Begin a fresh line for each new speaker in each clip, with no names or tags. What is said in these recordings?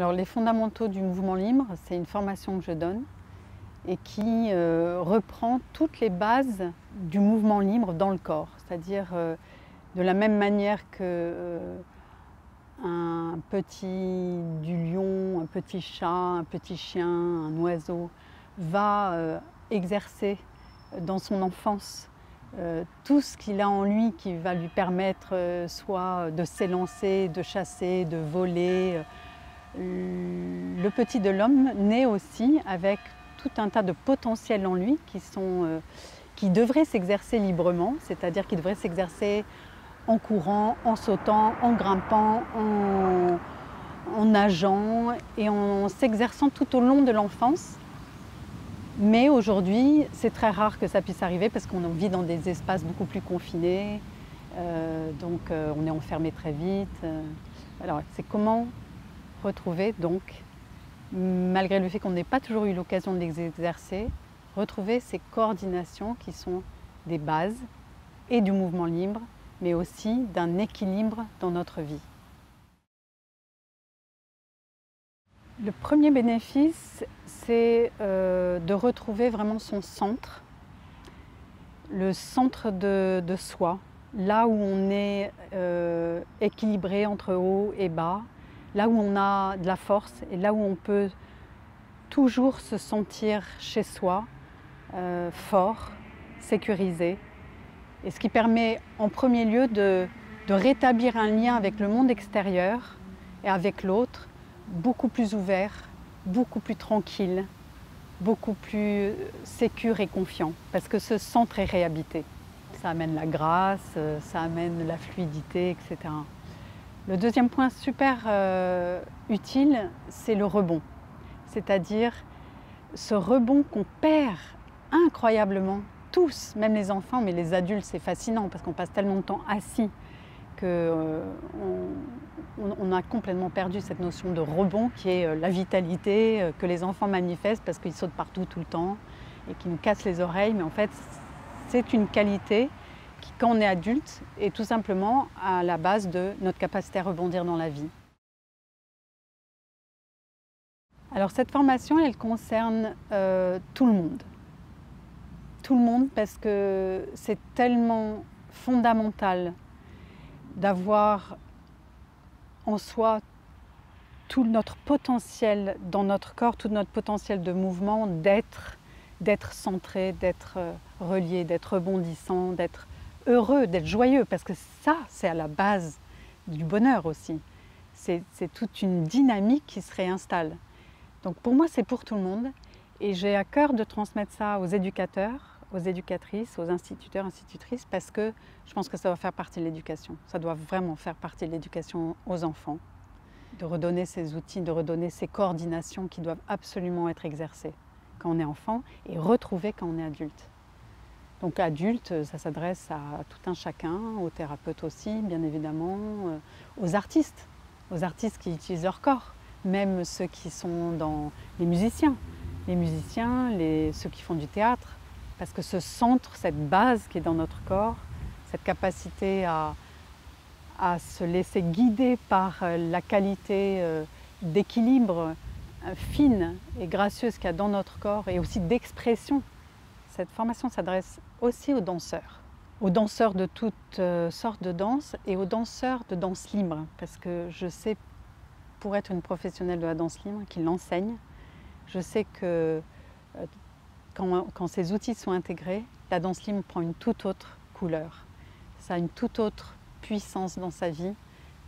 Alors les fondamentaux du mouvement libre, c'est une formation que je donne et qui reprend toutes les bases du mouvement libre dans le corps. C'est-à-dire de la même manière que un petit du lion, un petit chat, un petit chien, un oiseau va exercer dans son enfance tout ce qu'il a en lui qui va lui permettre soit de s'élancer, de chasser, de voler. Le petit de l'homme naît aussi avec tout un tas de potentiels en lui qui devraient s'exercer librement, c'est-à-dire qui devraient s'exercer en courant, en sautant, en grimpant, en nageant et en s'exerçant tout au long de l'enfance. Mais aujourd'hui, c'est très rare que ça puisse arriver parce qu'on vit dans des espaces beaucoup plus confinés, donc on est enfermé très vite. Alors c'est comment retrouver donc, malgré le fait qu'on n'ait pas toujours eu l'occasion de les exercer, retrouver ces coordinations qui sont des bases et du mouvement libre, mais aussi d'un équilibre dans notre vie. Le premier bénéfice, c'est de retrouver vraiment son centre, le centre de soi, là où on est équilibré entre haut et bas, là où on a de la force et là où on peut toujours se sentir chez soi, fort, sécurisé. Et ce qui permet en premier lieu de rétablir un lien avec le monde extérieur et avec l'autre, beaucoup plus ouvert, beaucoup plus tranquille, beaucoup plus sécure et confiant, parce que ce centre est réhabité. Ça amène la grâce, ça amène la fluidité, etc. Le deuxième point super utile, c'est le rebond. C'est-à-dire ce rebond qu'on perd incroyablement, tous, même les enfants, mais les adultes, c'est fascinant parce qu'on passe tellement de temps assis qu'on a complètement perdu cette notion de rebond qui est la vitalité que les enfants manifestent parce qu'ils sautent partout tout le temps et qui nous cassent les oreilles. Mais en fait, c'est une qualité qui, quand on est adulte, est tout simplement à la base de notre capacité à rebondir dans la vie. Alors cette formation, elle concerne tout le monde. Tout le monde parce que c'est tellement fondamental d'avoir en soi tout notre potentiel dans notre corps, tout notre potentiel de mouvement, d'être centré, d'être relié, d'être rebondissant, d'être heureux, d'être joyeux, parce que ça, c'est à la base du bonheur aussi. C'est toute une dynamique qui se réinstalle. Donc pour moi, c'est pour tout le monde et j'ai à cœur de transmettre ça aux éducateurs, aux éducatrices, aux instituteurs, institutrices, parce que je pense que ça doit faire partie de l'éducation. Ça doit vraiment faire partie de l'éducation aux enfants, de redonner ces outils, de redonner ces coordinations qui doivent absolument être exercées quand on est enfant et retrouvées quand on est adulte. Donc adulte, ça s'adresse à tout un chacun, aux thérapeutes aussi, bien évidemment, aux artistes qui utilisent leur corps, même ceux qui sont dans les musiciens, ceux qui font du théâtre, parce que ce centre, cette base qui est dans notre corps, cette capacité à se laisser guider par la qualité d'équilibre fine et gracieuse qu'il y a dans notre corps et aussi d'expression. Cette formation s'adresse aussi aux danseurs de toutes sortes de danse et aux danseurs de danse libre, parce que je sais, pour être une professionnelle de la danse libre qui l'enseigne, je sais que quand ces outils sont intégrés, la danse libre prend une toute autre couleur. Ça a une toute autre puissance dans sa vie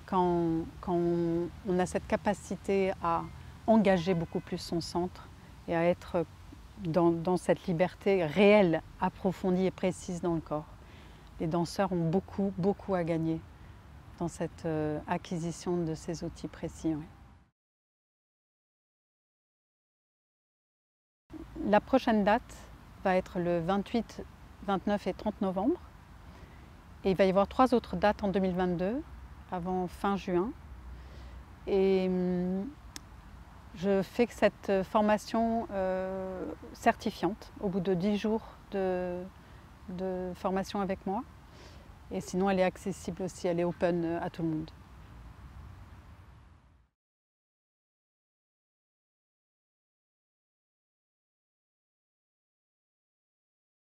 quand on a cette capacité à engager beaucoup plus son centre et à être dans cette liberté réelle, approfondie et précise dans le corps. Les danseurs ont beaucoup à gagner dans cette acquisition de ces outils précis. Oui. La prochaine date va être le 28, 29 et 30 novembre. Et il va y avoir 3 autres dates en 2022, avant fin juin. Et je fais cette formation certifiante au bout de 10 jours de formation avec moi. Et sinon, elle est accessible aussi, elle est open à tout le monde.